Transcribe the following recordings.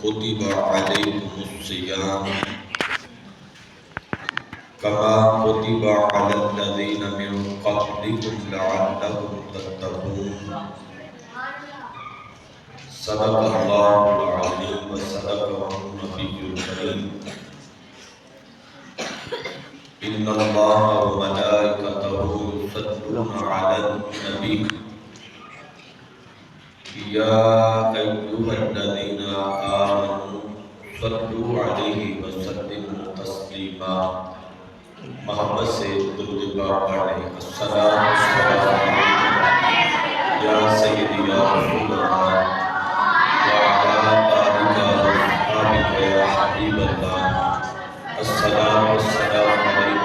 كتب عليكم الصيام كما كتب على الذين من قبلكم لعلكم تتقون صدق الله العظيم وصدقه النبي الكريم إن الله وملائكته يصلون على النبي يا أيها الذين آمنوا صلوا عليه وسلموا تسليما محبت سے درود پاک پڑھیں السلام علیکم یا سیدی یا رسول اللہ وعلی آلک واصحابک یا حبیب اللہ السلام علیک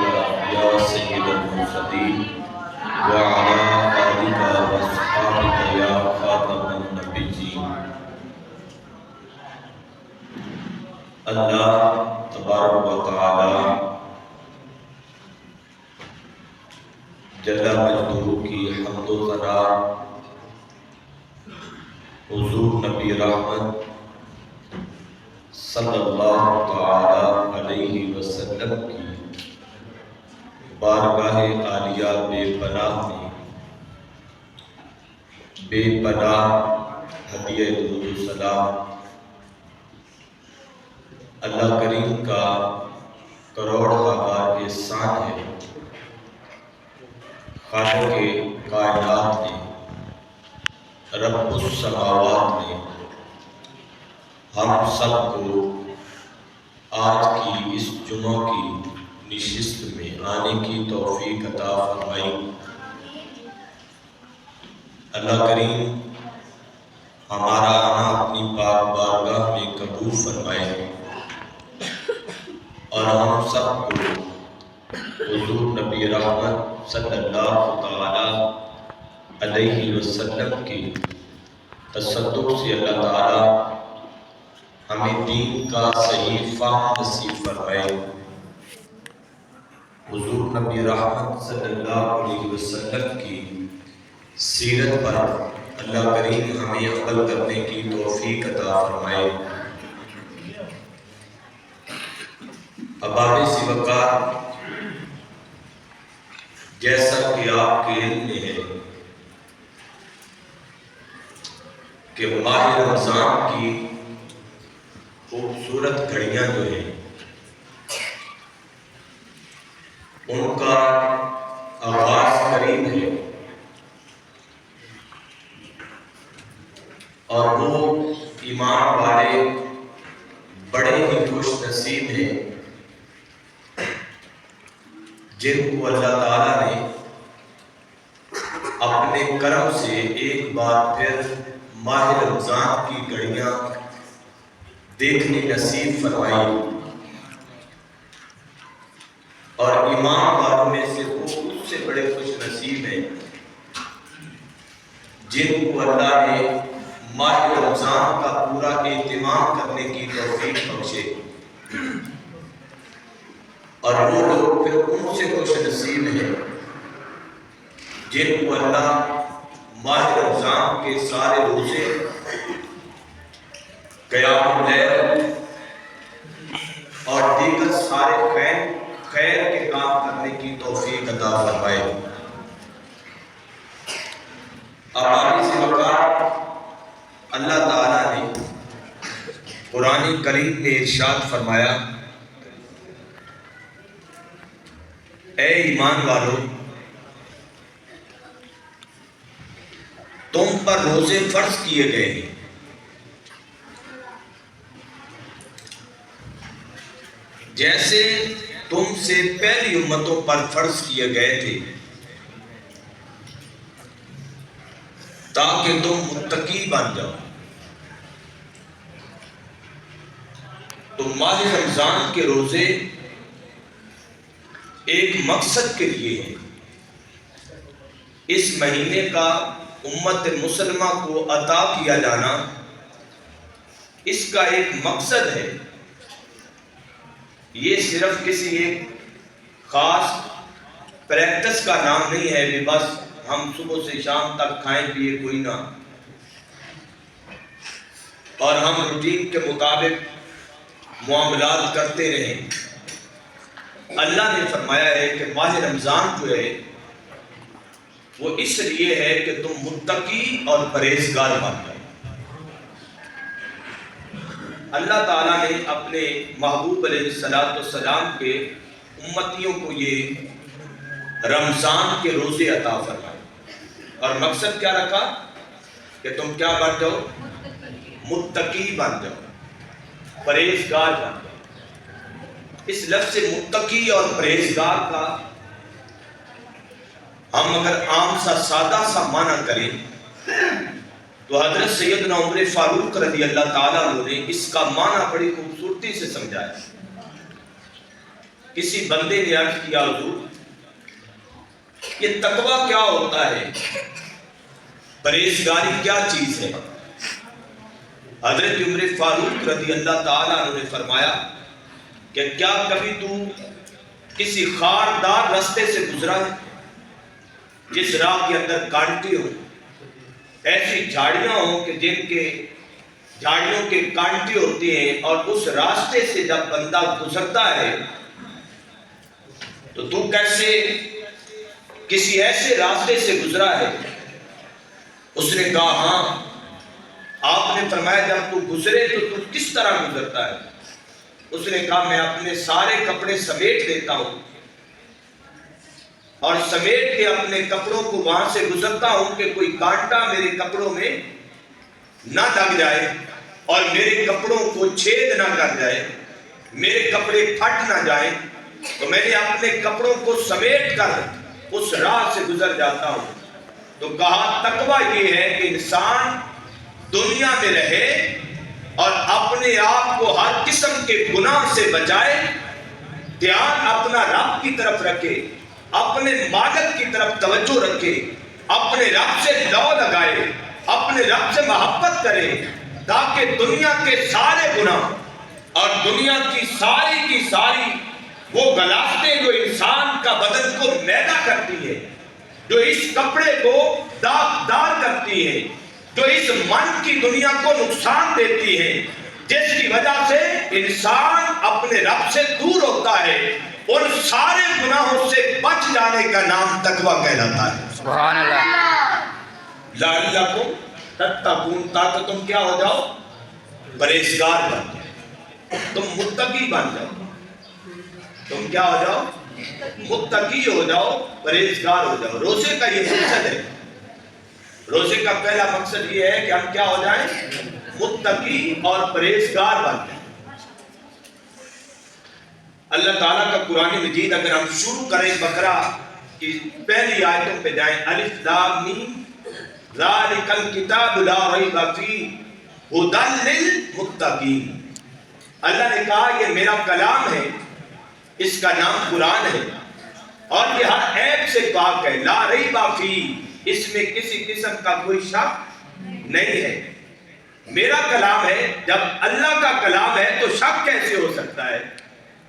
یا سید المرسلین وعلی آلک واصحابک یا خاتم النبیین۔ اللہ تبارک و تعالی جل مجدہ کی حمد و ثنا حضور نبی رحمت صلی اللہ تعالی علیہ وسلم کی بارگاہ عالیہ بے پناہ میں بے پناہ ہدیہ درود و سلام اللہ کریم کا کروڑ ہزار احسان ہے۔ خالق کائنات نے رب السماوات نے ہم سب کو آج کی اس جمعہ کی نشست میں آنے کی توفیق عطا فرمائی۔ اللہ کریم ہمارا آنا اپنی پاک بارگاہ میں قبول فرمائے اور ہم سب کو حضور نبی رحمت صلی اللہ تعالی علیہ وسلم کی تصدق سے اللہ تعالی ہمیں دین کا صحیح فہم نصیب فرمائے۔ حضور نبی رحمت صلی اللہ علیہ وسلم کی سیرت پر اللہ کریم ہمیں عمل کرنے کی توفیق عطا فرمائے۔ احباب سی وقار، جیسا کہ آپ کے علم میں ہے کہ ماہ رمضان کی خوبصورت گھڑیاں جو ہیں ان کا آغاز قریب ہے اور وہ ایمان والے بڑے ہی خوش نصیب ہیں جن کو اللہ تعالیٰ نے اپنے کرم سے ایک بار پھر ماہ رمضان کی گھڑیاں دیکھنے نصیب فرمائی، اور ایمان والوں میں سے وہ اس سے بڑے خوش نصیب ہیں جن کو اللہ نے ماہ رمضان کا پورا اہتمام کرنے کی توفیق بخشے، اور وہ لوگ پھر ان سے خوش نصیب ہیں جن کو اللہ ماہ رمضان کے سارے روزے، قیام اللیل اور دیگر سارے خیر کے کام کرنے کی توفیق عطا فرمائے۔ احباب سی وقار، اللہ تعالیٰ نے قرآن کریم میں ارشاد فرمایا، اے ایمان والو، تم پر روزے فرض کیے گئے ہیں جیسے تم سے پہلی امتوں پر فرض کیے گئے تھے تاکہ تم متقی بن جاؤ۔ تو ماہ رمضان کے روزے ایک مقصد کے لیے ہیں۔ اس مہینے کا امت مسلمہ کو عطا کیا جانا اس کا ایک مقصد ہے۔ یہ صرف کسی ایک خاص پریکٹس کا نام نہیں ہے کہ بس ہم صبح سے شام تک کھائیں پیے کوئی نہ۔ اور ہم روٹین کے مطابق معاملات کرتے رہیں۔ اللہ نے فرمایا ہے کہ ماہ رمضان جو ہے وہ اس لیے ہے کہ تم متقی اور پرہیزگار بن جاؤ۔ اللہ تعالیٰ نے اپنے محبوب علیہ السلام کے امتیوں کو یہ رمضان کے روزے عطا فرمائے، اور مقصد کیا رکھا کہ تم کیا بن جاؤ؟ متقی بن جاؤ، پرہیزگار بن جاؤ۔ اس لفظ متقی اور پرہیزگار کا ہم اگر عام سا سادہ سا معنی کریں تو حضرت سیدنا عمر فاروق رضی اللہ تعالیٰ عنہ نے اس کا معنی بڑی خوبصورتی سے سمجھایا۔ کسی بندے نے عرض کیا حضور یہ تقویٰ کیا ہوتا ہے، پرہیزگاری کیا چیز ہے؟ حضرت عمر فاروق رضی اللہ تعالیٰ عنہ نے فرمایا کہ کیا کبھی تو کسی خاردار راستے سے گزرا ہے جس راہ کے اندر کانٹے ہوں، ایسی جھاڑیاں ہوں کہ جن کے جھاڑیوں کے کانٹے ہوتے ہیں، اور اس راستے سے جب بندہ گزرتا ہے تو تو کیسے کسی ایسے راستے سے گزرا ہے؟ اس نے کہا ہاں۔ آپ نے فرمایا جب تو گزرے تو کس طرح گزرتا ہے؟ اس نے کہا میں اپنے سارے کپڑے سمیٹ لیتا ہوں اور سمیٹ کے اپنے کپڑوں کو وہاں سے گزرتا ہوں کہ کوئی کانٹا میرے کپڑوں میں نہ لگ جائے اور میرے کپڑوں کو چھید نہ کر جائے، میرے کپڑے پھٹ نہ جائیں، تو میں نے اپنے کپڑوں کو سمیٹ کر اس راہ سے گزر جاتا ہوں۔ تو کہا تقویٰ یہ ہے کہ انسان دنیا میں رہے اور اپنے آپ کو ہر قسم کے گناہ سے بچائے، دھیان اپنا رب کی طرف رکھے، اپنے مالک کی طرف توجہ رکھے، اپنے رب سے لو لگائے، اپنے رب سے محبت کرے، تاکہ دنیا کے سارے گناہ اور دنیا کی ساری وہ غلاظتیں جو انسان کا بدن کو میلا کرتی ہے، جو اس کپڑے کو داغدار کرتی ہے، جو اس من کی دنیا کو نقصان دیتی ہے، جس کی وجہ سے انسان اپنے رب سے دور ہوتا ہے، اور سارے گناہوں سے بچ جانے کا نام تقویٰ کہلاتا ہے۔ سبحان اللہ۔ لعلکم تتقون، تاکہ تم کیا ہو جاؤ؟ پرہیزگار بن جاؤ، تم متقی بن جاؤ، تم کیا ہو جاؤ؟ متقی ہو جاؤ، پرہیزگار ہو جاؤ۔ روزے کا یہ مقصد ہے۔ روزے کا پہلا مقصد یہ ہے کہ ہم کیا ہو جائیں؟ متقی اور پرہیزگار بن جائیں۔ اللہ تعالیٰ کا قرآن مجید اگر ہم شروع کریں بقرہ کی پہلی آیتوں پہ جائیں، الف لام میم ذالک الکتاب لا ریب فیہ ھدی للمتقین۔ اللہ نے کہا یہ میرا کلام ہے، اس کا نام قرآن ہے، اور یہ ہر عیب سے پاک ہے، لا ریب فیہ، اس میں کسی قسم کا کوئی شک نہیں ہے۔ میرا کلام ہے، جب اللہ کا کلام ہے تو شک کیسے ہو سکتا ہے؟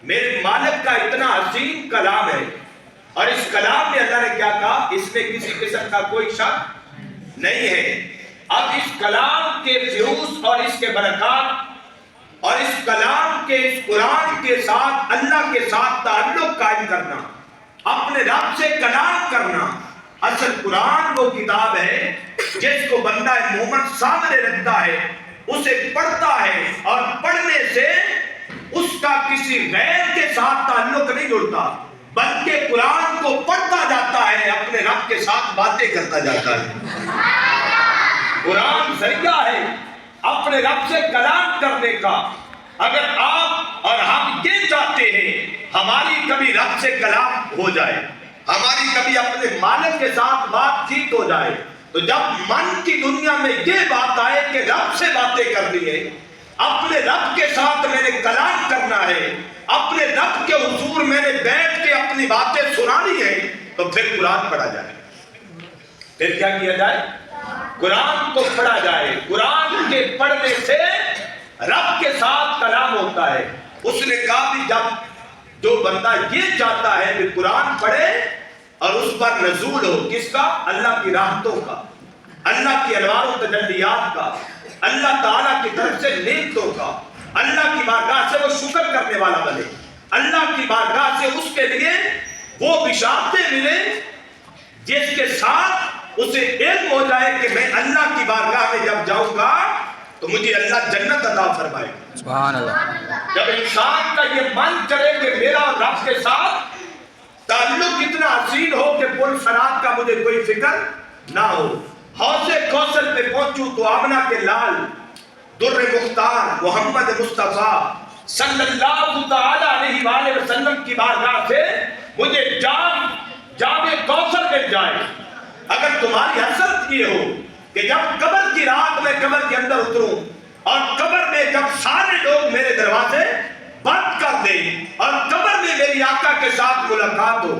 میرے مالک کا اتنا عظیم کلام ہے، اور اس کلام میں اللہ نے کیا کہا؟ اس میں کسی قسم کا کوئی شک نہیں ہے۔ اب اس کلام کے فیوز اور اس کے برکات اور اس کلام کے اس قرآن کے ساتھ اللہ کے ساتھ تعلق قائم کرنا، اپنے رب سے کلام کرنا۔ اصل قرآن وہ کتاب ہے جس کو بندہ مومن سامنے رکھتا ہے، اسے پڑھتا ہے، اور پڑھنے سے اس کا کسی غیر کے ساتھ تعلق نہیں جڑتا، بلکہ قرآن کو پڑھتا جاتا ہے، اپنے رب کے ساتھ باتیں کرتا جاتا ہے۔ قرآن ذریعہ ہے اپنے رب سے کلام کرنے کا۔ اگر آپ اور ہم یہ چاہتے ہیں ہماری کبھی رب سے کلام ہو جائے، ہماری کبھی اپنے مالک کے ساتھ بات چیت ہو جائے، تو جب من کی دنیا میں یہ بات آئے کہ رب سے باتیں کرنی ہے، اپنے رب کے ساتھ میں نے کلام کرنا ہے، اپنے رب کے حضور میں نے بیٹھ کے اپنی باتیں سنانی ہے، تو پھر قرآن پڑھا جائے۔ پھر کیا کیا جائے؟ قرآن کو پڑھا جائے۔ قرآن کے پڑھنے سے رب کے ساتھ کلام ہوتا ہے۔ اس نے کہا بھی جب جو بندہ یہ چاہتا ہے کہ قرآن پڑھے اور اس پر نزول ہو، کس کا؟ اللہ کی رحمتوں کا، اللہ کی انوار و تجلیات کا، اللہ تعالیٰ کی طرف سے نعمتوں کا، اللہ کی بارگاہ سے وہ شکر کرنے والا بنے، اللہ کی بارگاہ سے اس کے لیے وہ بشارتیں ملے جس کے ساتھ اسے علم ہو جائے کہ میں اللہ کی بارگاہ میں جب جاؤں گا تو مجھے اللہ جنت عطا فرمائے گا۔ سبحان اللہ۔ جب انسان کا یہ من کرے کہ میرا اور رب کے ساتھ تعلق اتنا حسین ہو کہ پل صراط کا مجھے کوئی فکر نہ ہو، حوض کوثر پہ پہنچوں تو آمنہ کے لال در مختار محمد مصطفیٰ صلی اللہ تعالی علیہ وآلہ وسلم کی بارگاہ سے مجھے جام کوثر مل جائے۔ اگر تمہاری حسرت یہ ہو کہ جب قبر کی رات میں قبر کے اندر اتروں اور قبر میں جب سارے لوگ میرے دروازے بند کر دیں اور قبر میں میری آقا کے ساتھ ملاقات ہو،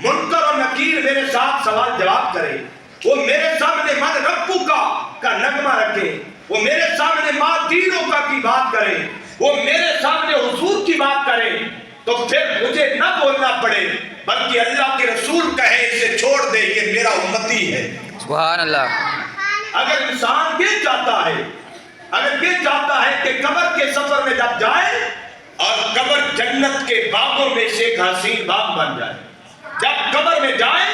منکر اور نکیر میرے ساتھ سوال جواب کرے، وہ میرے سامنے من ربو کا نغمہ رکھے، وہ میرے سامنے ماں دینوں کا کی بات کرے، وہ میرے سامنے حضور کی بات کرے، تو پھر مجھے نہ بولنا پڑے بلکہ اللہ کے رسول کہے اسے چھوڑ دے یہ میرا امتی ہے۔ سبحان اللہ۔ اگر انسان یہ چاہتا ہے کہ قبر کے سفر میں جب جائے اور قبر جنت کے باغوں میں سے ایک حسین باغ بن جائے، جب قبر میں جائے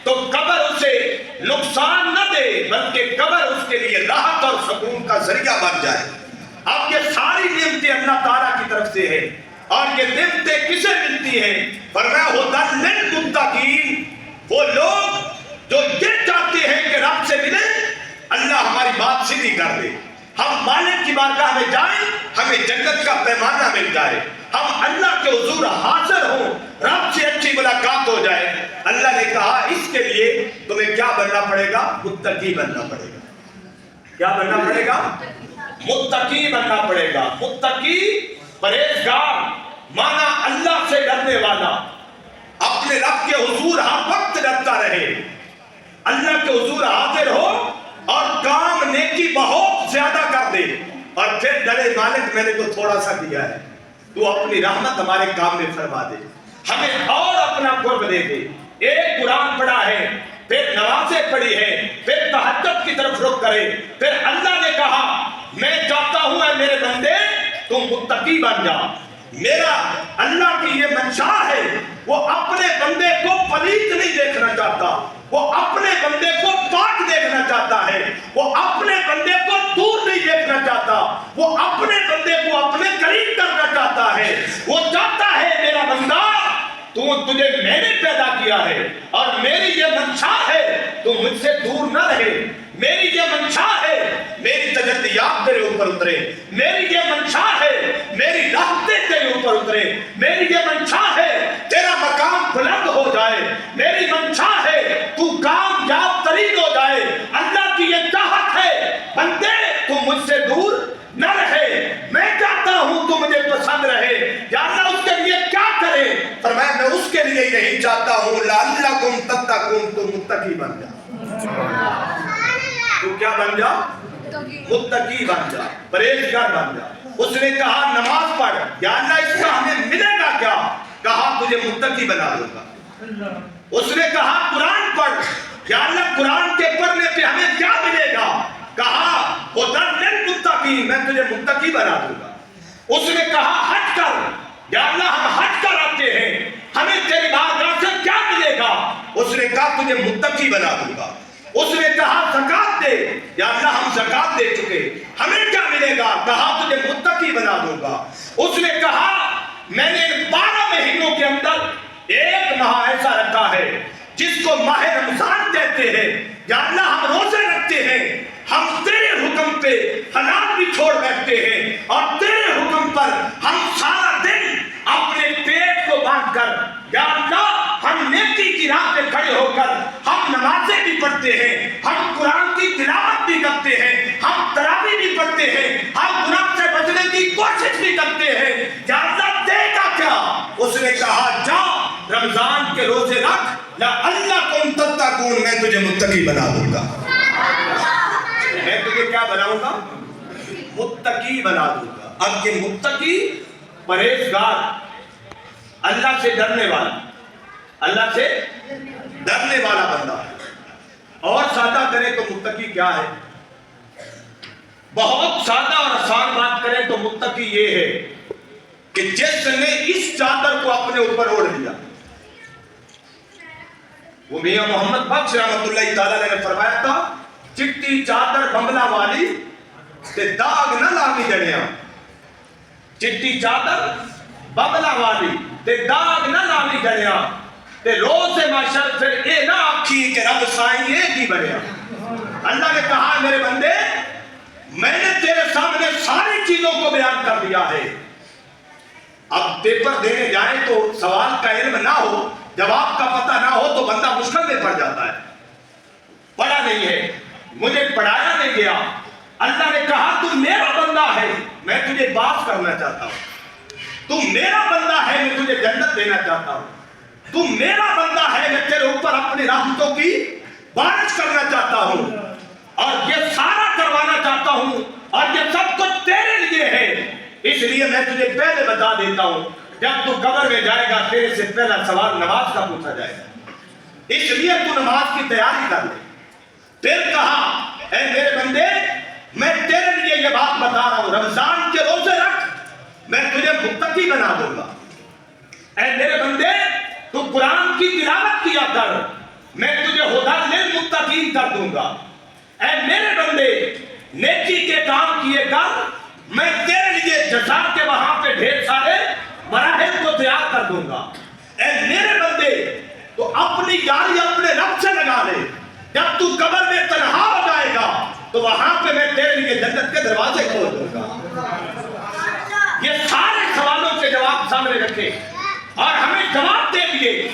تو قبر اسے نقصان نہ دے بلکہ قبر اس کے لیے راحت اور سکون کا ذریعہ بن جائے۔ اب یہ ساری نعمتیں اللہ تعالیٰ کی طرف سے ہیں، اور یہ نعمتیں کسے ملتی ہیں؟ فرمایا ھدی للمتقین، وہ لوگ جو یہ چاہتے ہیں کہ رب سے ملے، اللہ ہماری بات سیدھی کر دے، ہم مالک کی بارگاہ میں جائیں، ہمیں جنت کا پیمانہ مل جائے، ہم اللہ کے حضور حاضر ہوں، رب سے اچھی ملاقات ہو جائے۔ اللہ نے کہا اس کے لیے تمہیں کیا بننا پڑے گا؟ متقی بننا پڑے گا۔ کیا بننا پڑے گا؟ متقی بننا پڑے گا۔ متقی پرہیزگار مانا اللہ سے ڈرنے والا، اپنے رب کے حضور ہر وقت ڈرتا رہے، اللہ کے حضور حاضر ہو اور کام نیکی بہت زیادہ کر دے اور پھر ڈرے مالک میں نے تو تھوڑا سا کیا ہے، تو اپنی رحمت ہمارے کام میں فرما دے، ہمیں اور اپنا قرب دے دے۔ ایک قرآن پڑھا ہے، پھر نمازیں پڑھی ہے، پھر تہجد کی طرف رخ کرے، پھر اللہ نے کہا میں چاہتا ہوں اے میرے بندے تم متقی بن جا۔ میرا اللہ کی یہ منشا ہے، وہ اپنے بندے کو پلیت نہیں دیکھنا چاہتا، وہ اپنے بندے کو پاک دیکھنا چاہتا ہے، وہ اپنے بندے کو دور نہیں دیکھنا چاہتا، وہ اپنے بندے کو اپنے قریب کرنا چاہتا ہے۔ وہ چاہتا ہے میرا بندہ تجھے میں نے پیدا کیا ہے اور میری یہ منشا ہے تو مجھ سے دور نہ رہے، میری یہ منشا ہے میری تجلیات تیرے اوپر اترے، میری یہ منشا ہے میری رحمتیں تیرے اوپر اترے، میری یہ منشا ہے تیرا مقام بلند ہو جائے، میری منشا ہے تو کامیاب ترین ہو جائے۔ اللہ کی یہ چاہت ہے بندے تو مجھ سے دور نہ رہے، میں چاہتا ہوں تو مجھے پسند رہے۔ یا اللہ اس کے لیے کیا کرے؟ فرمایا میں اس کے لیے یہی چاہتا ہوں لعلکم تتقون، تم متقی بن جا۔ تو کیا بن جا؟ متقی بن جا، پرہیزگار بن جا۔ اس نے کہا نماز پڑھ، یا اللہ اس کا ہمیں ملے گا کیا؟ کہا تجھے متقی بنا دوں گا۔ اس نے کہا قرآن پڑھ، یا اللہ قرآن کے پڑھنے پہ ہمیں کیا ملے گا؟ کہا ھدی للمتقین، میں تجھے متقی بنا دوں گا۔ اس نے کہا حج کر، یا اللہ ہم حج کر آتے ہیں، ہمیں تیری بارگاہ سے کیا ملے گا؟ اس نے کہا تجھے متقی بنا دوں گا۔ اس نے کہا زکات دے، یا اللہ ہم زکات دے چکے، ہمیں کیا ملے گا؟ کہا تجھے متقی بنا دوں گا۔ اس نے کہا میں نے 12 مہینوں کے اندر ایک ماہ ایسا رکھا ہے جس کو ماہ رمضان کہتے ہیں، یا اللہ ہم روزے رکھتے ہیں، ہم تیرے حکم پہ حلال بھی چھوڑ بیٹھتے ہیں اور تیرے حکم پر ہم سارا دن اپنے پیٹ کو باندھ کر، یا اللہ ہم نیکی کی راہ پہ کھڑے ہو کر ہم نمازیں بھی پڑھتے ہیں، ہم قرآن کی تلاوت بھی کرتے ہیں، ہم تراویح بھی پڑھتے ہیں، ہم گناہ سے بچنے کی کوشش بھی کرتے ہیں، یا اللہ دے گا کیا؟ اس نے کہا جا رمضان کے روزے رکھ، لعلکم تتقون، میں تجھے متقی بنا دوں گا۔ میں تجھے کیا بناؤں گا؟ متقی بنا دوں گا۔ اب یہ متقی پرہیزگار، اللہ سے ڈرنے والا، اللہ سے ڈرنے والا بندہ ہے۔ اور سادہ کرے تو متقی کیا ہے؟ بہت سادہ اور آسان بات کریں تو متقی یہ ہے کہ جس نے اس چادر کو اپنے اوپر اوڑھ لیا. وہ میاں محمد بخش رحمت اللہ تعالیٰ نے فرمایا تھا چٹی چادر بمبلا والی تے داغ نہ لاوی جڑیاں. چٹی چادر بمبلا والی تے داغ نہ لاوی جڑیاں تے روز محشر پھر اے نہ آکھی کہ رب سائیں یہ کی بنیا. اللہ نے کہا میرے بندے میں نے تیرے سامنے ساری چیزوں کو بیان کر دیا ہے. اب پیپر دینے جائیں تو سوال کا علم نہ ہو, جواب کا پتہ نہ ہو تو بندہ مشکل میں پڑ جاتا ہے. پڑھا نہیں ہے, مجھے پڑھایا نہیں گیا. اللہ نے کہا تو میرا بندہ ہے, میں تجھے باز کرنا چاہتا ہوں. تو میرا بندہ ہے, میں تجھے جنت دینا چاہتا ہوں. تو میرا بندہ ہے, میں تیرے اوپر اپنی رحمتوں کی بارش کرنا چاہتا ہوں اور یہ سارا کروانا چاہتا ہوں اور یہ سب کچھ تیرے لیے ہے. اس لیے میں تجھے پہلے بتا دیتا ہوں جب تو قبر میں جائے گا تیرے سے پہلا سوال نماز کا پوچھا جائے گا, اس لیے تو نماز کی تیاری کر لے. پھر کہا اے میرے بندے میں تیرے لیے یہ بات بتا رہا ہوں, رمضان کے روزے رکھ میں تجھے متقی بنا دوں گا. اے میرے بندے تو قرآن کی تلاوت کیا کر میں تجھے ہدی للمتقین کر دوں گا. اے میرے بندے نیکی کے کام کیے کر میں تیرے لیے جزا کے وہاں پہ ڈھیر سارے مراحل کو تیار کر دوں گا. اے میرے بندے تو اپنی یاری اپنے رب سے لگا لے, جب تو قبر میں تنہا ہو جائے گا تو وہاں پہ میں تیرے لیے جنت کے دروازے کھول دوں گا. یہ سارے سوالوں کے جواب سامنے رکھے اور ہمیں جواب دے دیے.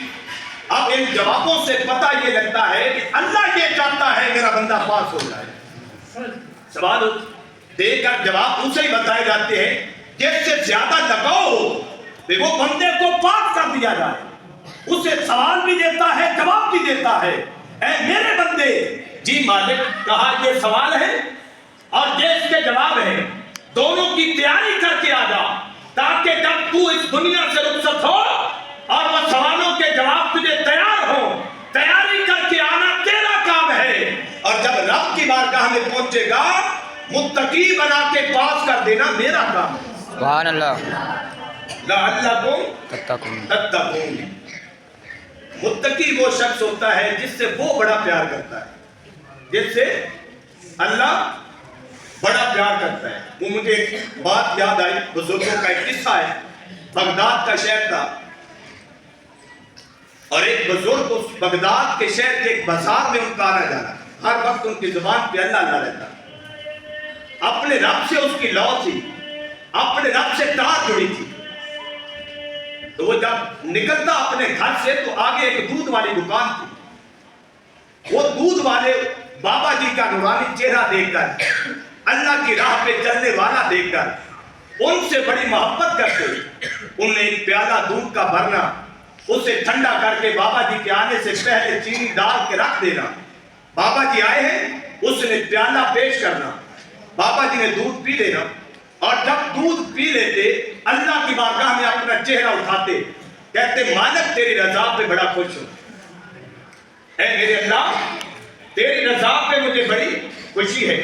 اب ان جوابوں سے پتہ یہ لگتا ہے کہ اللہ یہ چاہتا ہے میرا بندہ پاس ہو جائے. سوال دے کر جواب اسے ہی بتائے جاتے ہیں جس سے زیادہ لگاؤ ہو وہ بندے کو پاس کر دیا جائے. اسے سوال بھی دیتا ہے جواب بھی دیتا ہے. اے میرے بندے جی مالک, کہا یہ سوال ہے اور یہ اس کے جواب ہے, دونوں کی تیاری کر کے آ جا تاکہ جب تو اس دنیا سے رخصت ہو اور وہ سوالوں کے جواب تجھے تیار ہو. تیاری کر کے آنا تیرا کام ہے اور جب رب کی بارگاہ میں پہنچے گا متقی بنا کے پاس کر دینا میرا کام ہے. سبحان اللہ. لعلکم تتقون. تتقون. متقی وہ شخص ہوتا ہے جس سے وہ بڑا پیار کرتا ہے, جس سے اللہ بڑا پیار کرتا ہے. وہ مجھے ایک بات یاد آئی, بزرگوں کا ایک قصہ ہے. بغداد کا شہر تھا اور ایک بزرگ اس بغداد کے شہر کے ایک بازار میں ان کا آنا جانا, ہر وقت ان کی زبان پہ اللہ اللہ رہتا. اپنے رب سے اس کی لو تھی, اپنے رب سے تار جڑی تھی. تو وہ جب نکلتا اپنے گھر سے تو آگے ایک دودھ والی دکان تھی. وہ دودھ والے بابا جی کا نورانی چہرہ دیکھ کر, اللہ کی راہ پہ چلنے والا دیکھ کر ان سے بڑی محبت کرتے انہوں نے ایک پیالہ دودھ کا بھرنا, اسے ٹھنڈا کر کے بابا جی کے آنے سے پہلے چینی ڈال کے رکھ دینا. بابا جی آئے ہیں, اس نے پیالہ پیش کرنا, بابا جی نے دودھ پی لینا اور جب دودھ پی لیتے اللہ کی بارگاہ میں اپنا چہرہ اٹھاتے, کہتے مالک تیری رضا پہ بڑا خوش ہوں. اے میرے اللہ تیری رضا پہ مجھے بڑی خوشی ہے.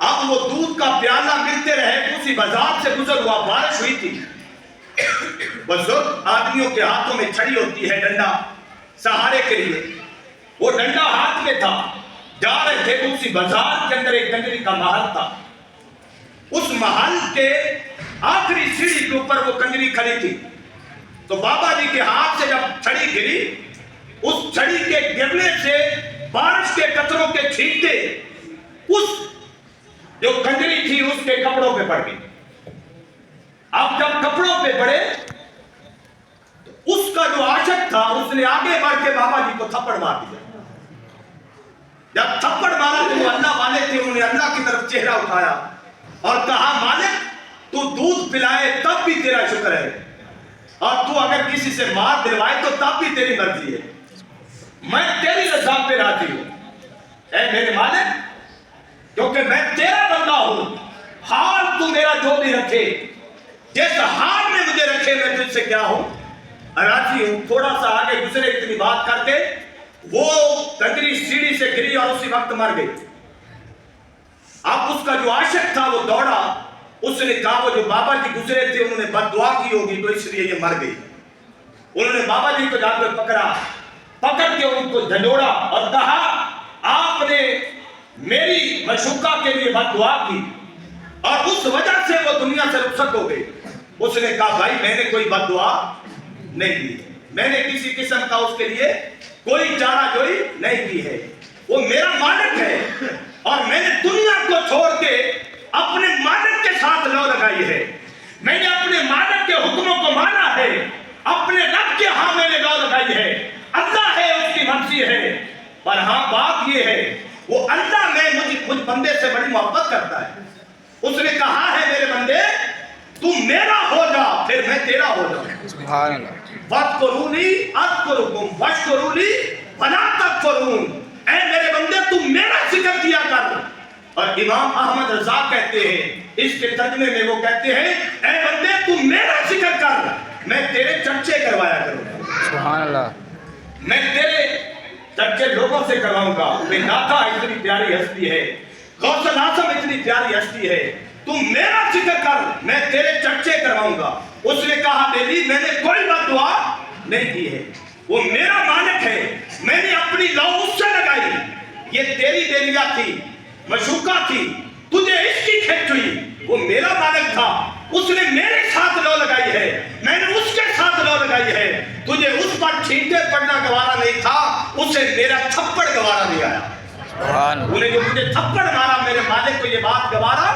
اب وہ دودھ کا پیالہ ملتے رہے. اسی بازار سے گزر ہوا, بارش ہوئی تھی. بزرگ آدمیوں کے ہاتھوں میں چھڑی ہوتی ہے, ڈنڈا سہارے کے لیے. وہ ڈنڈا ہاتھ میں تھا, جا رہے تھے. اسی بازار کے اندر ایک کنجری کا محل تھا. اس محل کے آخری سیڑھی کے اوپر وہ کنجری کھڑی تھی. تو بابا جی کے ہاتھ سے جب چھڑی گری, اس چھڑی کے گرنے سے بارش کے قطروں کے چھینٹے اس جو کنجری تھی اس کے کپڑوں پہ پڑ گئی. اب جب کپڑوں پہ پڑے تو اس کا جو عاشق تھا اس نے آگے بڑھ کے بابا جی کو تھپڑ مار دیا. جب تھپڑ مارا تو وہ اللہ والے تھے, انہوں نے اللہ کی طرف چہرہ اٹھایا اور کہا مالک تو دودھ پلائے تب بھی تیرا شکر ہے, اور تو اگر کسی سے مار دلوائے تو تب بھی تیری مرضی ہے. میں تیری رضا پہ راضی ہوں اے میرے مالک, کیونکہ میں تیرا بندہ ہوں. حال تو میرا جو بھی رکھے, جس حال میں مجھے رکھے, میں تجھ سے کیا ہوں, راضی ہوں. تھوڑا سا آگے گزرے اتنی بات کر کے وہ کنجری سیڑھی سے گری اور اسی وقت مر گئی. اب اس کا جو عاشق تھا وہ دوڑا، اس نے کہا وہ جو بابا جی گزرے تھے انہوں نے بد دعا کی ہوگی تو اس لیے یہ مر گئی۔ انہوں نے بابا جی کو جا کر پکڑ کے ان کو جھنڈوڑا اور کہا آپ نے میری مشوقہ کے لیے بد دعا کی اور اس وجہ سے وہ دنیا سے رخصت ہو گئی۔ اس نے کہا بھائی میں نے کوئی بد دعا نہیں کی، میں نے کسی قسم کا اس کے لیے کوئی چارہ جوئی نہیں کی ہے، وہ میرا مالک ہے اور میں نے دنیا کو چھوڑ کے اپنے مالک کے ساتھ لو لگائی ہے، میں نے اپنے مالک کے حکموں کو مانا ہے، اپنے رب کے ہاں میں نے لو لگائی ہے، اللہ ہے اس کی مرضی ہے۔ پر ہاں بات یہ ہے وہ اللہ میں مجھ بندے سے بڑی محبت کرتا ہے۔ اس نے کہا ہے میرے بندے تم میرا ہو جا پھر میں تیرا ہو جاؤں۔ سبحان اللہ۔ وَاذْكُرُونِي أَذْكُرُكُمْ وَاشْكُرُوا لِي وَلَا تَكْفُرُونَ، اے میرے بندے تم میرا ذکر کیا کر۔ اور امام احمد رضا کہتے ہیں اس کے ترجمے میں وہ کہتے ہیں اے بندے تم میرا ذکر کر میں تیرے چرچے کروایا کروں، سبحان اللہ۔ میں تیرے چرچے لوگوں سے کرواؤں گا۔ بے داتا اتنی پیاری ہستی ہے، غوث الاعظم اتنی پیاری ہستی ہے، تم میرا ذکر کر میں تیرے چرچے کرواؤں گا۔ اس نے کہا بیلی میں نے کوئی بد دعا نہیں کی ہے، وہ میرا مالک ہے، میں نے اپنی لو اس سے لگائی، یہ تیری بیلیا تھی، مشوقہ تھی، تجھے اس کی کھچ ہوئی، وہ میرا مالک تھا، اس نے میرے ساتھ لو لگائی ہے، میں نے اس کے ساتھ لو لگائی ہے، تجھے اس پر چھینٹے پڑنا گوارا نہیں تھا، اسے میرا تھپڑ گوارا نہیں آیا۔ سبحان اللہ۔ انہیں جو مجھے تھپڑ مارا میرے مالک کو یہ بات گوارا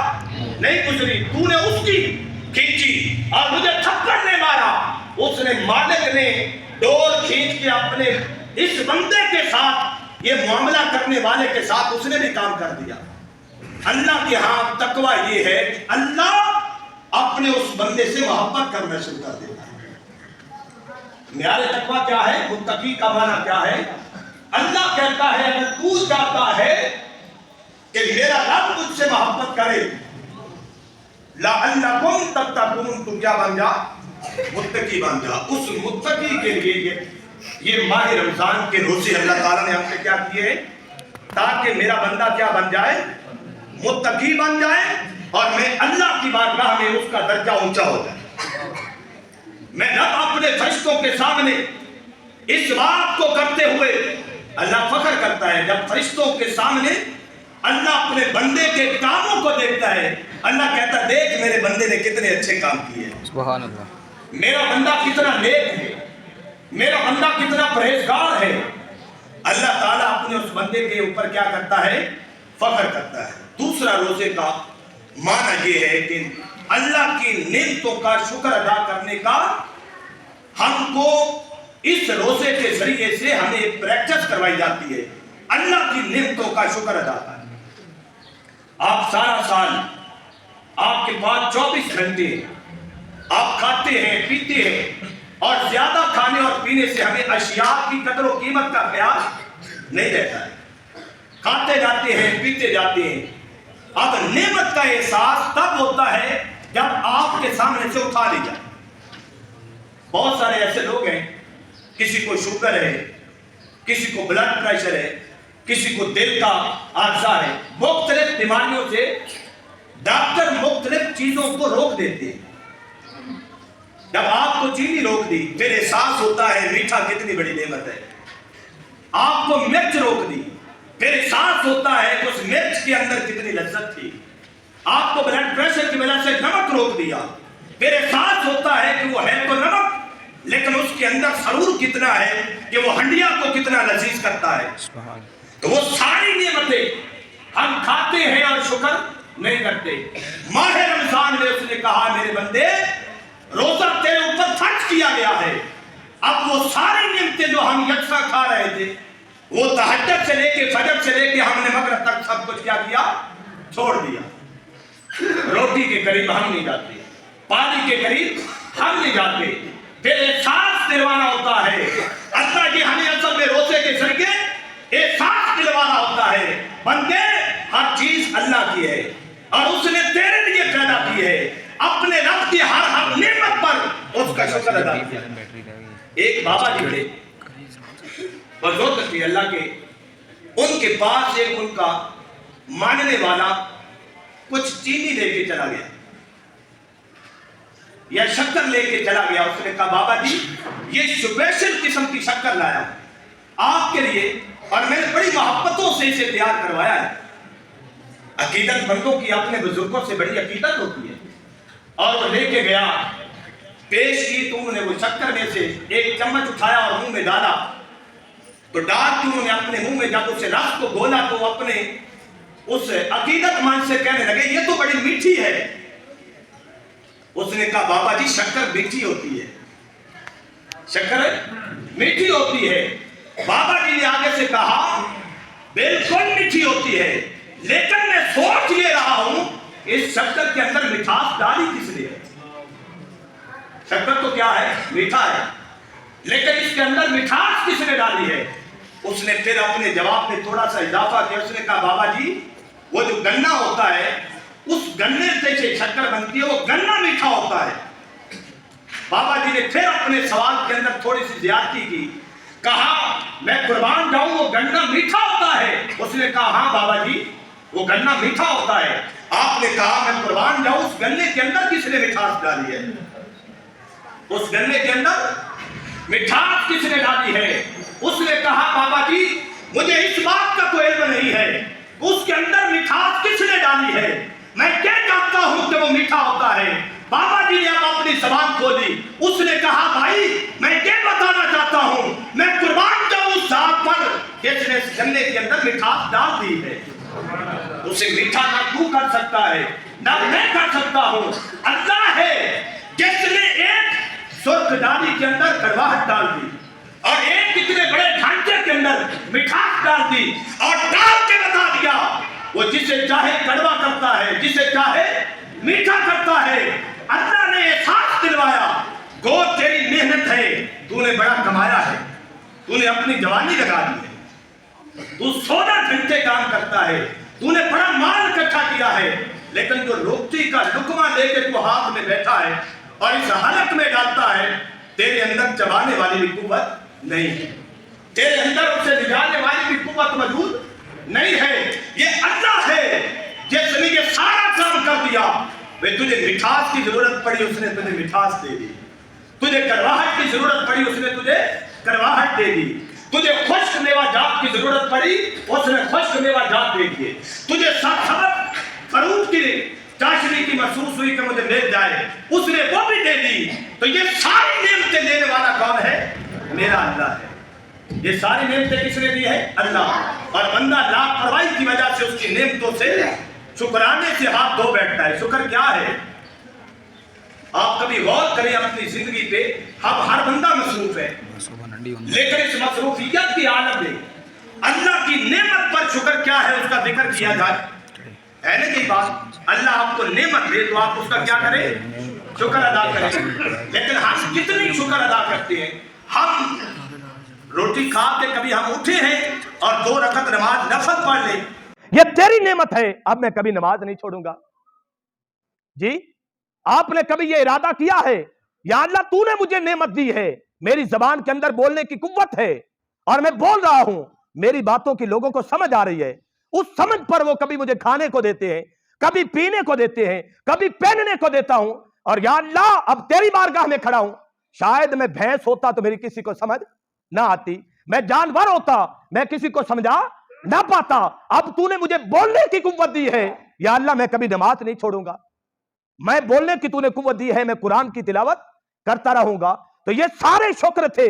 نہیں گزری، تو نے اس کی کھینچی اور مجھے تھپڑ نے مارا۔ اس نے مالک نے ڈور کھینچ کے اپنے اس بندے کے ساتھ یہ معاملہ کرنے والے کے ساتھ اس نے بھی کام کر دیا۔ اللہ کے ہاں تقوی یہ ہے کہ اللہ اپنے اس بندے سے محبت کرنا شروع کر دیتا ہے۔ معیار تقوی کیا ہے؟ متقی کا معنی کیا ہے؟ اللہ کہتا ہے اگر تو چاہتا ہے کہ میرا رب تجھ سے محبت کرے لعلکم تتقون، تو کیا بن جا؟ متقی بن جا۔ اس متقی کے لیے یہ ماہ رمضان کے روزے اللہ تعالیٰ نے ہم سے کیا کیے ہیں تاکہ میرا بندہ کیا بن جائے؟ متقی بن جائے اور میں اللہ کی بارگاہ میں اس کا درجہ اونچا ہو جائے۔ میں رب اپنے فرشتوں کے سامنے اس بات کو کرتے ہوئے اللہ فخر کرتا ہے جب فرشتوں کے سامنے اللہ اپنے بندے کے کاموں کو دیکھتا ہے، اللہ کہتا ہے دیکھ میرے بندے نے کتنے اچھے کام کیے ہیں، سبحان اللہ۔ میرا بندہ کتنا نیک ہے، میرا بندہ کتنا پرہیزگار ہے۔ اللہ تعالیٰ اپنے اس بندے کے اوپر کیا کرتا ہے؟ فخر کرتا ہے۔ دوسرا روزے کا معنی یہ ہے کہ اللہ کی نعمتوں کا شکر ادا کرنے کا ہم کو اس روزے کے ذریعے سے ہمیں ایک پریکٹس کروائی جاتی ہے، اللہ کی نعمتوں کا شکر ادا کرنا۔ آپ سارا سال آپ کے پاس 24 گھنٹے آپ کھاتے ہیں پیتے ہیں اور زیادہ کھانے اور پینے سے ہمیں اشیاء کی قدر و قیمت کا خیال نہیں رہتا ہے، کھاتے جاتے ہیں پیتے جاتے ہیں۔ اب نعمت کا احساس تب ہوتا ہے جب آپ کے سامنے سے اٹھا لی جائے۔ بہت سارے ایسے لوگ ہیں، کسی کو شوگر ہے، کسی کو بلڈ پریشر ہے، کسی کو دل کا عارضہ ہے، مختلف بیماریوں سے ڈاکٹر مختلف چیزوں کو روک دیتے ہیں۔ جب آپ کو چینی روک دی پھر احساس ہوتا ہے میٹھا کتنی بڑی نعمت ہے، آپ کو مرچ روک دی پھر احساس ہوتا ہے کہ اس مرچ کے اندر کتنی لذت تھی، آپ کو بلڈ پریشر کی وجہ سے نمک روک دیا پھر احساس ہوتا ہے کہ وہ ہے تو نمک لیکن اس کے اندر سرور کتنا ہے کہ وہ ہنڈیا کو کتنا لذیذ کرتا ہے۔ تو وہ ساری نعمتیں ہم کھاتے ہیں اور شکر نہیں کرتے۔ ماہ رمضان میں اس نے کہا میرے بندے روزہ تیرے اوپر فرض کیا گیا ہے، اب وہ ساری نعمتیں جو ہم یکساں کھا رہے تھے وہ تہجد سے لے کے فجر سے لے کے ہم نے مغرب تک سب کچھ کیا کیا؟ چھوڑ دیا۔ روٹی کے قریب ہم نہیں جاتے، پانی کے قریب ہم نہیں جاتے، پھر احساس دلوانا ہوتا ہے۔ اللہ جی ہمیں اصل میں روزے کے ذریعے احساس دلوانا ہوتا ہے بندے ہر چیز اللہ کی ہے اور اس نے تیرے لیے پیدا کی ہے، اپنے رب کی ہر نعمت پر اس کا شکر ادا کیا۔ ایک بابا جی تھے بزرگ تھے اللہ کے، ان کے پاس ایک ان کا ماننے والا کچھ چینی لے کے چلا گیا یا شکر لے کے چلا گیا. اس نے کہا بابا جی یہ اسپیشل قسم کی شکر لایا آپ کے لیے اور میں نے بڑی محبتوں سے اسے تیار کروایا ہے. عقیدت مندوں کی اپنے بزرگوں سے بڑی عقیدت ہوتی ہے. اور وہ لے کے گیا, پیش کی تو انہوں نے وہ شکر میں سے ایک چمچ اٹھایا اور منہ میں ڈالا. تو ڈال کے انہوں نے اپنے منہ میں جب اسے رس کو گھولا تو اپنے اس عقیدت مند سے کہنے لگے یہ تو بڑی میٹھی ہے. اس نے کہا بابا جی شکر میٹھی ہوتی ہے, شکر میٹھی ہوتی ہے. بابا جی نے آگے سے کہا بالکل میٹھی ہوتی ہے, لیکن میں سوچ یہ رہا ہوں اس شکر کے اندر مٹھاس ڈالی کس نے ہے. شکر تو کیا ہے, میٹھا ہے, لیکن اس کے اندر مٹھاس کس نے ڈالی ہے. اس نے پھر اپنے جواب میں تھوڑا سا اضافہ کیا. اس نے کہا بابا جی وہ جو گنا ہوتا ہے اس گنے سے شکر بنتی ہے, وہ گنا میٹھا ہوتا ہے. بابا جی نے پھر اپنے سوال کے اندر تھوڑی سی زیادتی کی, کہا میں قربان جاؤں وہ گنا میٹھا ہوتا ہے. اس نے کہا ہاں بابا جی وہ گنا میٹھا ہوتا ہے. آپ نے کہا میں قربان جاؤں اس گنے کے اندر کس نے مٹھاس ڈالی ہے, اس گنے کے اندر مٹھاس کس نے ڈالی ہے. اس نے کہا بابا جی مجھے اس بات کا تو علم نہیں ہے اس کے اندر مٹھاس کس نے ڈالی ہے, میں کیا جانتا ہوں کہ وہ میٹھا ہوتا ہے. بابا جی نے اب اپنی زبان کھولی. اس نے کہا بھائی میں یہ بتانا چاہتا ہوں میں قربان جاؤں اس ذات پر جس نے اس گنے کے اندر مٹھاس ڈال دی ہے. اسے میٹھا نہ تو کر سکتا ہے نہ میں کر سکتا ہوں, اللہ ہے جس نے ایک سرخ ڈالی کے اندر کڑواہٹ ڈال دی اور ایک کتنے بڑے ڈھانچے کے اندر مٹھاس ڈال دی اور ڈال کے بتا دیا وہ جسے چاہے کڑوا کرتا ہے جسے چاہے میٹھا کرتا ہے. اللہ نے احساس دلوایا گو تیری محنت ہے, تو نے بڑا کمایا ہے, تو نے اپنی جوانی لگا دی ہے, تو 16 گھنٹے کام کرتا ہے, تو نے بڑا مال اکٹھا کیا ہے, لیکن جو روٹی کا لقمہ لے کے تو ہاتھ میں بیٹھا ہے اور اس حلق میں ڈالتا ہے تیرے اندر چبانے والی بھی قوت نہیں ہے, تیرے اندر اسے نگالنے والی بھی قوت موجود نہیں ہے. یہ اللہ ہے جس نے یہ سارا کام کر دیا. تجھے مٹھاس کی ضرورت پڑی اس نے تجھے مٹھاس دے دی, تجھے کڑواہٹ کی ضرورت پڑی اس نے تجھے کڑواہٹ دے دی, تجھے خشک میوہ جات کی ضرورت پڑی اس نے خشک میوہ جات دے دیے, تجھے سبز فروٹ کی چاشنی کی محسوس ہوئی کہ مجھے مل جائے اس نے وہ بھی دے دی. تو یہ ساری نعمتیں دینے والا کون ہے, میرا اللہ ہے. یہ ساری نعمتیں کس نے دی ہے, اللہ. اور بندہ لاپرواہی کی وجہ سے اس کی نعمتوں سے شکرانے سے ہاتھ دھو بیٹھتا ہے. شکر کیا ہے, آپ کبھی غور کریں اپنی زندگی پہ, ہم ہر بندہ مصروف ہے لیکن اس مصروفیت کی عالم میں اللہ کی نعمت پر شکر کیا ہے اس کا ذکر کیا جائے. ہے نا یہ بات, اللہ آپ کو نعمت دے تو آپ اس کا کیا کریں, شکر ادا کریں. لیکن ہم کتنی شکر ادا کرتے ہیں. ہم روٹی کھا کے کبھی ہم اٹھے ہیں اور 2 رکعت نماز نفل پڑھ لیں, یہ تیری نعمت ہے, اب میں کبھی نماز نہیں چھوڑوں گا. جی آپ نے کبھی یہ ارادہ کیا ہے یا اللہ تو نے مجھے نعمت دی ہے, میری زبان کے اندر بولنے کی قوت ہے اور میں بول رہا ہوں, میری باتوں کی لوگوں کو سمجھ آ رہی ہے, اس سمجھ پر وہ کبھی مجھے کھانے کو دیتے ہیں, کبھی پینے کو دیتے ہیں, کبھی پہننے کو دیتا ہوں. اور یا اللہ اب تیری بارگاہ میں کھڑا ہوں, شاید میں بھینس ہوتا تو میری کسی کو سمجھ نہ آتی, میں جانور ہوتا میں کسی کو سمجھا نہ پاتا, اب تو نے مجھے بولنے کی قوت دی ہے, یا اللہ میں کبھی نماز نہیں چھوڑوں گا, میں بولنے کی تو نے قوت دی ہے, میں قرآن کی تلاوت کرتا رہوں گا. تو یہ سارے شکر تھے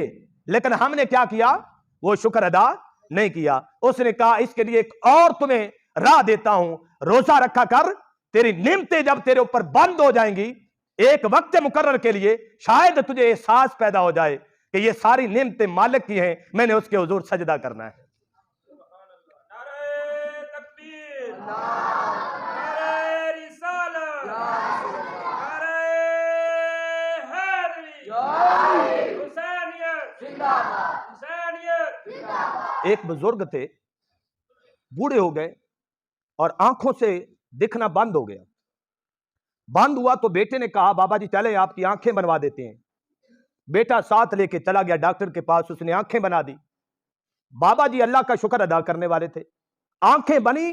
لیکن ہم نے کیا کیا, وہ شکر ادا نہیں کیا. اس نے کہا اس کے لیے ایک اور تمہیں راہ دیتا ہوں, روزہ رکھا کر, تیری نعمتیں جب تیرے اوپر بند ہو جائیں گی ایک وقت مقرر کے لیے شاید تجھے احساس پیدا ہو جائے کہ یہ ساری نعمتیں مالک کی ہیں, میں نے اس کے حضور سجدہ کرنا ہے. ایک بزرگ تھے, بوڑھے ہو گئے اور آنکھوں سے دکھنا بند ہو گیا. بند ہوا تو بیٹے نے کہا بابا جی چلے آپ کی آنکھیں بنوا دیتے ہیں. بیٹا ساتھ لے کے چلا گیا ڈاکٹر کے پاس, اس نے آنکھیں بنا دی. بابا جی اللہ کا شکر ادا کرنے والے تھے, آنکھیں بنی,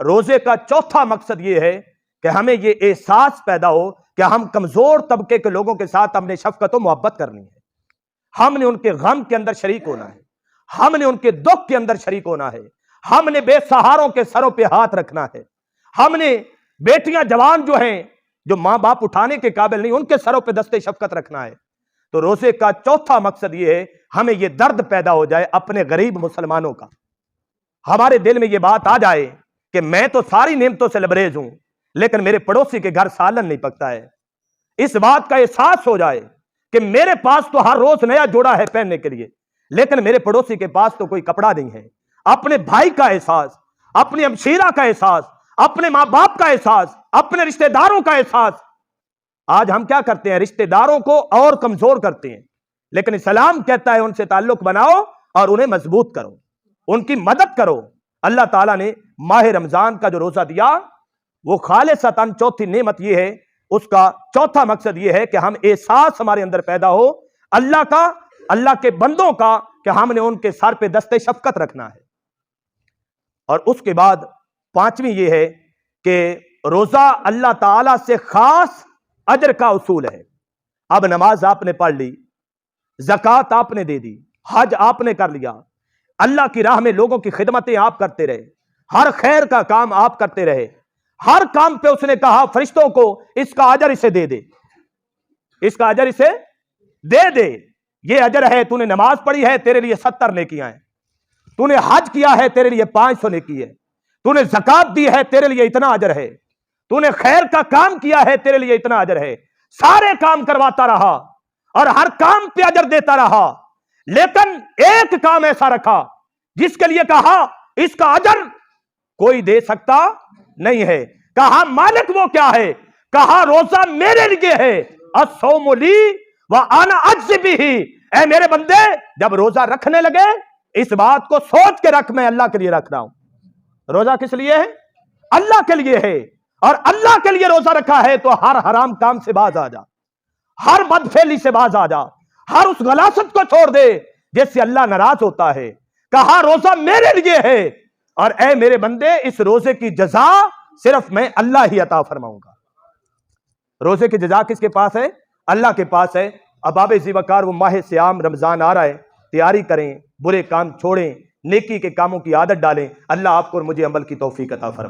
روزے کا چوتھا مقصد یہ ہے کہ ہمیں یہ احساس پیدا ہو کہ ہم کمزور طبقے کے لوگوں کے ساتھ ہم نے شفقت و محبت کرنی ہے، ہم نے ان کے غم کے اندر شریک ہونا ہے، ہم نے ان کے دکھ کے اندر شریک ہونا ہے، ہم نے بے سہاروں کے سروں پہ ہاتھ رکھنا ہے، ہم نے بیٹیاں جوان جو ہیں جو ماں باپ اٹھانے کے قابل نہیں ان کے سروں پہ دستے شفقت رکھنا ہے۔ تو روزے کا چوتھا مقصد یہ ہے ہمیں یہ درد پیدا ہو جائے اپنے غریب مسلمانوں کا، ہمارے دل میں یہ بات آ جائے کہ میں تو ساری نعمتوں سے لبریز ہوں لیکن میرے پڑوسی کے گھر سالن نہیں پکتا ہے، اس بات کا احساس ہو جائے کہ میرے پاس تو ہر روز نیا جوڑا ہے پہننے کے لیے لیکن میرے پڑوسی کے پاس تو کوئی کپڑا نہیں ہے۔ اپنے بھائی کا احساس، اپنی ہمشیرہ کا احساس، اپنے ماں باپ کا احساس، اپنے رشتہ داروں کا احساس۔ آج ہم کیا کرتے ہیں؟ رشتہ داروں کو اور کمزور کرتے ہیں، لیکن اسلام کہتا ہے ان سے تعلق بناؤ اور انہیں مضبوط کرو، ان کی مدد کرو۔ اللہ تعالیٰ نے ماہ رمضان کا جو روزہ دیا وہ خالصتاً چوتھی نعمت یہ ہے، اس کا چوتھا مقصد یہ ہے کہ ہم احساس ہمارے اندر پیدا ہو اللہ کا، اللہ کے بندوں کا، کہ ہم نے ان کے سر پہ دستے شفقت رکھنا ہے۔ اور اس کے بعد پانچویں یہ ہے کہ روزہ اللہ تعالیٰ سے خاص اجر کا اصول ہے۔ اب نماز آپ نے پڑھ لی، زکوٰۃ آپ نے دے دی، حج آپ نے کر لیا، اللہ کی راہ میں لوگوں کی خدمتیں آپ کرتے رہے، ہر خیر کا کام آپ کرتے رہے، ہر کام پہ اس نے کہا فرشتوں کو اس کا اجر اسے دے دے، اس کا اجر اسے دے دے، یہ اجر ہے۔ تو نے نماز پڑھی ہے تیرے لیے 70 نیکیاں ہیں، تو نے حج کیا ہے تیرے لیے 500 نیکی ہے، تو نے زکوٰۃ دی ہے تیرے لیے اتنا اجر ہے، تو نے خیر کا کام کیا ہے تیرے لیے اتنا اجر ہے۔ سارے کام کرواتا رہا اور ہر کام پہ اجر دیتا رہا، لیکن ایک کام ایسا رکھا جس کے لیے کہا اس کا اجر کوئی دے سکتا نہیں ہے۔ کہا مالک وہ کیا ہے؟ کہا روزہ میرے لیے ہے، الصوم لی وانا اجزی بہ۔ اے میرے بندے جب روزہ رکھنے لگے اس بات کو سوچ کے رکھ، میں اللہ کے لیے رکھ رہا ہوں۔ روزہ کس لیے ہے؟ اللہ کے لیے ہے، اور اللہ کے لیے روزہ رکھا ہے تو ہر حرام کام سے باز آ جا، ہر بدفعلی سے باز آ جا، ہر اس غلاظت کو چھوڑ دے جس سے اللہ ناراض ہوتا ہے۔ کہا روزہ میرے لیے ہے، اور اے میرے بندے اس روزے کی جزا صرف میں اللہ ہی عطا فرماؤں گا۔ روزے کی جزا کس کے پاس ہے؟ اللہ کے پاس ہے۔ اباب ذی وقار وہ ماہ صیام رمضان آ رہا ہے، تیاری کریں، برے کام چھوڑیں، نیکی کے کاموں کی عادت ڈالیں۔ اللہ آپ کو اور مجھے عمل کی توفیق عطا فرمائے۔